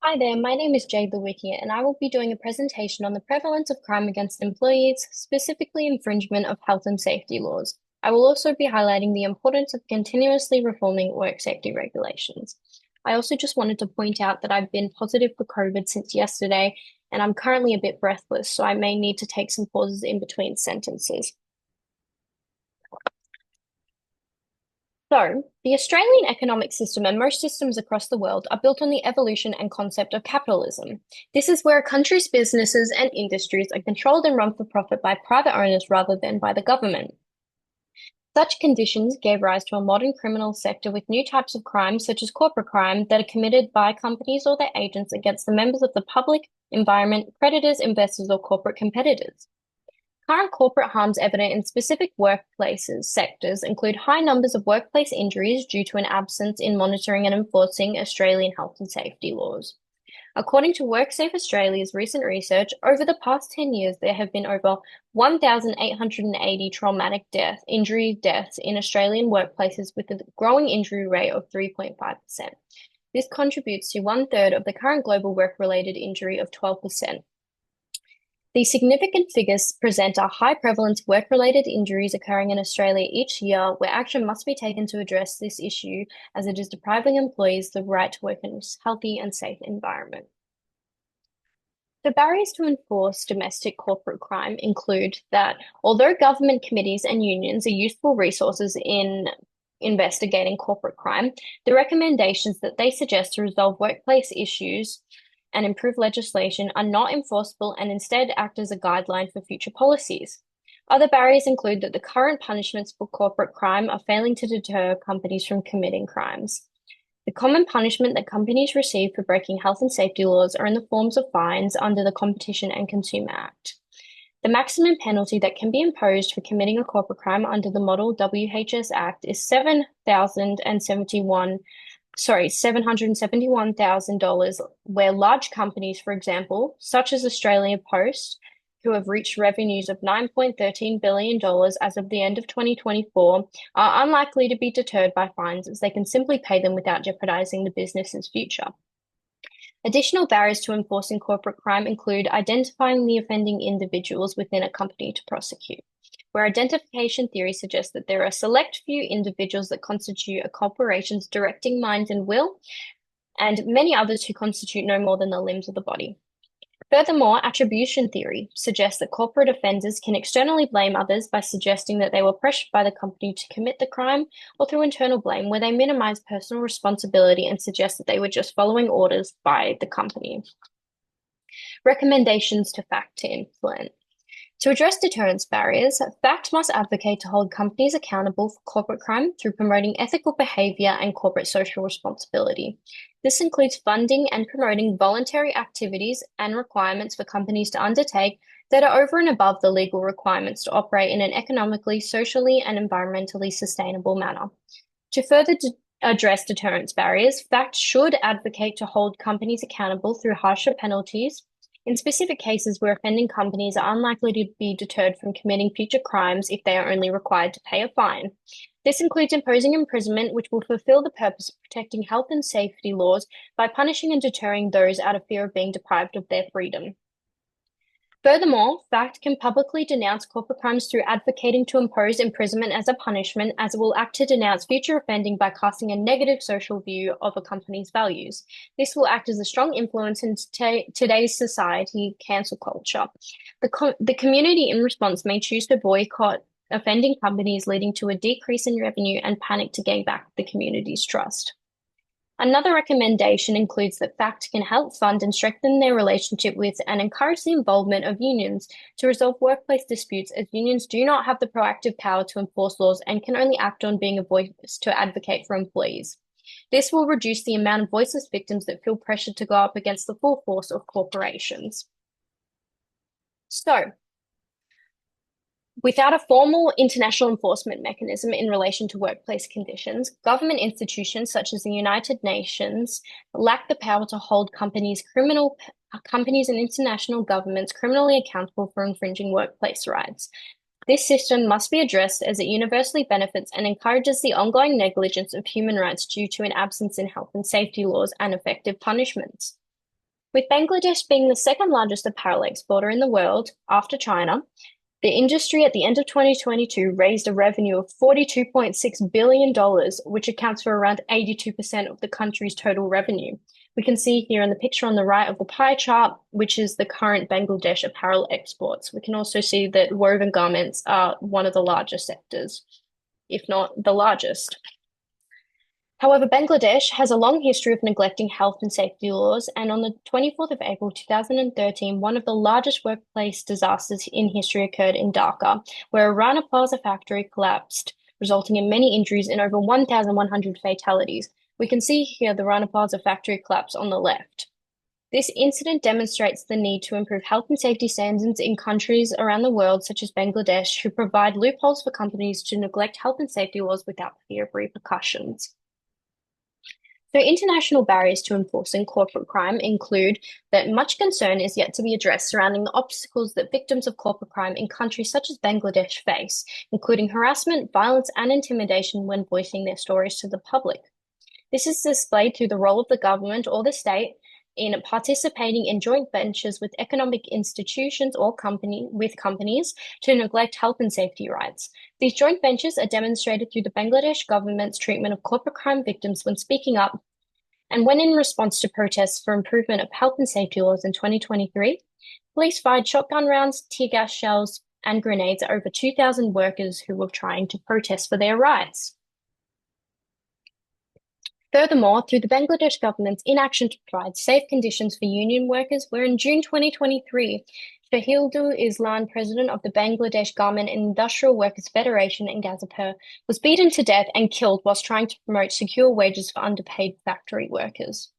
Hi there, my name is Jade Lewicki, and I will be doing a presentation on the prevalence of crime against employees, specifically infringement of health and safety laws. I will also be highlighting the importance of continuously reforming work safety regulations. I also just wanted to point out that I've been positive for COVID since yesterday, and I'm currently a bit breathless, so I may need to take some pauses in between sentences. So, the Australian economic system and most systems across the world are built on the evolution and concept of capitalism. This is where a country's businesses and industries are controlled and run for profit by private owners rather than by the government. Such conditions gave rise to a modern criminal sector with new types of crime, such as corporate crime, that are committed by companies or their agents against the members of the public, environment, creditors, investors, or corporate competitors. Current corporate harms evident in specific workplaces sectors include high numbers of workplace injuries due to an absence in monitoring and enforcing Australian health and safety laws. According to WorkSafe Australia's recent research, over the past 10 years, there have been over 1,880 traumatic injury deaths in Australian workplaces with a growing injury rate of 3.5%. This contributes to one-third of the current global work-related injury of 12%. These significant figures present a high prevalence of work-related injuries occurring in Australia each year, where action must be taken to address this issue as it is depriving employees the right to work in a healthy and safe environment. The barriers to enforce domestic corporate crime include that although government committees and unions are useful resources in investigating corporate crime, the recommendations that they suggest to resolve workplace issues and improve legislation are not enforceable and instead act as a guideline for future policies. Other barriers include that the current punishments for corporate crime are failing to deter companies from committing crimes. The common punishment that companies receive for breaking health and safety laws are in the forms of fines under the Competition and Consumer Act. The maximum penalty that can be imposed for committing a corporate crime under the Model WHS Act is $771,000, where large companies, for example, such as Australia Post, who have reached revenues of $9.13 billion as of the end of 2024, are unlikely to be deterred by fines as they can simply pay them without jeopardizing the business's future. Additional barriers to enforcing corporate crime include identifying the offending individuals within a company to prosecute, where identification theory suggests that there are a select few individuals that constitute a corporation's directing mind and will, and many others who constitute no more than the limbs of the body. Furthermore, attribution theory suggests that corporate offenders can externally blame others by suggesting that they were pressured by the company to commit the crime, or through internal blame, where they minimize personal responsibility and suggest that they were just following orders by the company. Recommendations to FACT to implement. To address deterrence barriers, FACT must advocate to hold companies accountable for corporate crime through promoting ethical behavior and corporate social responsibility. This includes funding and promoting voluntary activities and requirements for companies to undertake that are over and above the legal requirements to operate in an economically, socially, and environmentally sustainable manner. To further address deterrence barriers, FACT should advocate to hold companies accountable through harsher penalties in specific cases where offending companies are unlikely to be deterred from committing future crimes if they are only required to pay a fine. This includes imposing imprisonment, which will fulfill the purpose of protecting health and safety laws by punishing and deterring those out of fear of being deprived of their freedom. Furthermore, FACT can publicly denounce corporate crimes through advocating to impose imprisonment as a punishment, as it will act to denounce future offending by casting a negative social view of a company's values. This will act as a strong influence in today's society cancel culture. The community in response may choose to boycott offending companies, leading to a decrease in revenue and panic to gain back the community's trust. Another recommendation includes that FACT can help fund and strengthen their relationship with and encourage the involvement of unions to resolve workplace disputes, as unions do not have the proactive power to enforce laws and can only act on being a voice to advocate for employees. This will reduce the amount of voiceless victims that feel pressured to go up against the full force of corporations. So, without a formal international enforcement mechanism in relation to workplace conditions, government institutions such as the United Nations lack the power to hold companies and international governments criminally accountable for infringing workplace rights. This system must be addressed as it universally benefits and encourages the ongoing negligence of human rights due to an absence in health and safety laws and effective punishments. With Bangladesh being the second largest apparel exporter in the world after China, the industry at the end of 2022 raised a revenue of $42.6 billion, which accounts for around 82% of the country's total revenue. We can see here in the picture on the right of the pie chart, which is the current Bangladesh apparel exports. We can also see that woven garments are one of the largest sectors, if not the largest. However, Bangladesh has a long history of neglecting health and safety laws, and on the 24th of April 2013, one of the largest workplace disasters in history occurred in Dhaka, where a Rana Plaza factory collapsed, resulting in many injuries and over 1,100 fatalities. We can see here the Rana Plaza factory collapse on the left. This incident demonstrates the need to improve health and safety standards in countries around the world, such as Bangladesh, who provide loopholes for companies to neglect health and safety laws without fear of repercussions. So international barriers to enforcing corporate crime include that much concern is yet to be addressed surrounding the obstacles that victims of corporate crime in countries such as Bangladesh face, including harassment, violence, and intimidation when voicing their stories to the public. This is displayed through the role of the government or the state in participating in joint ventures with economic institutions or companies to neglect health and safety rights. These joint ventures are demonstrated through the Bangladesh government's treatment of corporate crime victims when speaking up, and when in response to protests for improvement of health and safety laws in 2023, police fired shotgun rounds, tear gas shells, and grenades at over 2,000 workers who were trying to protest for their rights. Furthermore, through the Bangladesh government's inaction to provide safe conditions for union workers, where in June 2023, Shahidul Islam, president of the Bangladesh Garment and Industrial Workers Federation in Gazipur, was beaten to death and killed whilst trying to promote secure wages for underpaid factory workers.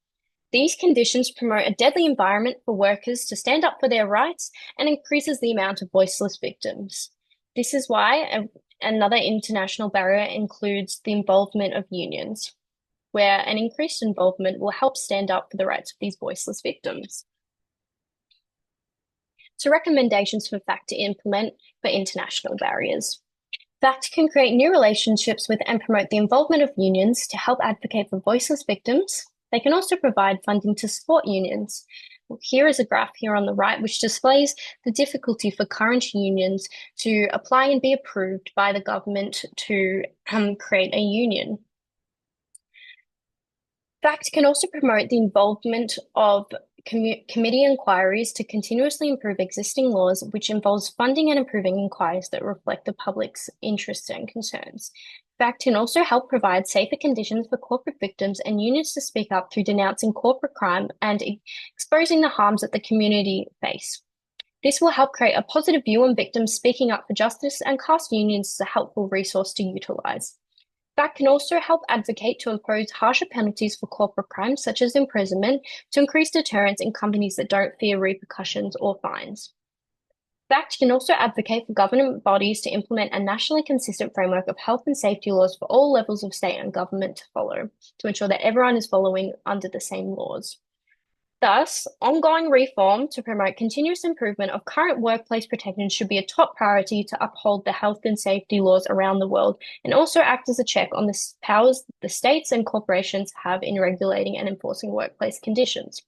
These conditions promote a deadly environment for workers to stand up for their rights and increases the amount of voiceless victims. This is why another international barrier includes the involvement of unions, where an increased involvement will help stand up for the rights of these voiceless victims. So recommendations for FACT to implement for international barriers. FACT can create new relationships with and promote the involvement of unions to help advocate for voiceless victims. They can also provide funding to support unions. Here is a graph here on the right, which displays the difficulty for current unions to apply and be approved by the government to create a union. FACT can also promote the involvement of committee inquiries to continuously improve existing laws, which involves funding and improving inquiries that reflect the public's interests and concerns. FACT can also help provide safer conditions for corporate victims and unions to speak up through denouncing corporate crime and exposing the harms that the community face. This will help create a positive view on victims speaking up for justice and cast unions as a helpful resource to utilize. FACT can also help advocate to impose harsher penalties for corporate crimes, such as imprisonment, to increase deterrence in companies that don't fear repercussions or fines. FACT can also advocate for government bodies to implement a nationally consistent framework of health and safety laws for all levels of state and government to follow, to ensure that everyone is following under the same laws. Thus, ongoing reform to promote continuous improvement of current workplace protections should be a top priority to uphold the health and safety laws around the world, and also act as a check on the powers the states and corporations have in regulating and enforcing workplace conditions.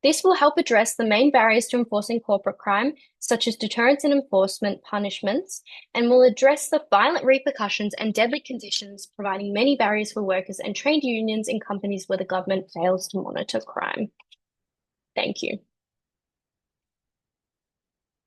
This will help address the main barriers to enforcing corporate crime, such as deterrence and enforcement punishments, and will address the violent repercussions and deadly conditions, providing many barriers for workers and trade unions in companies where the government fails to monitor crime. Thank you.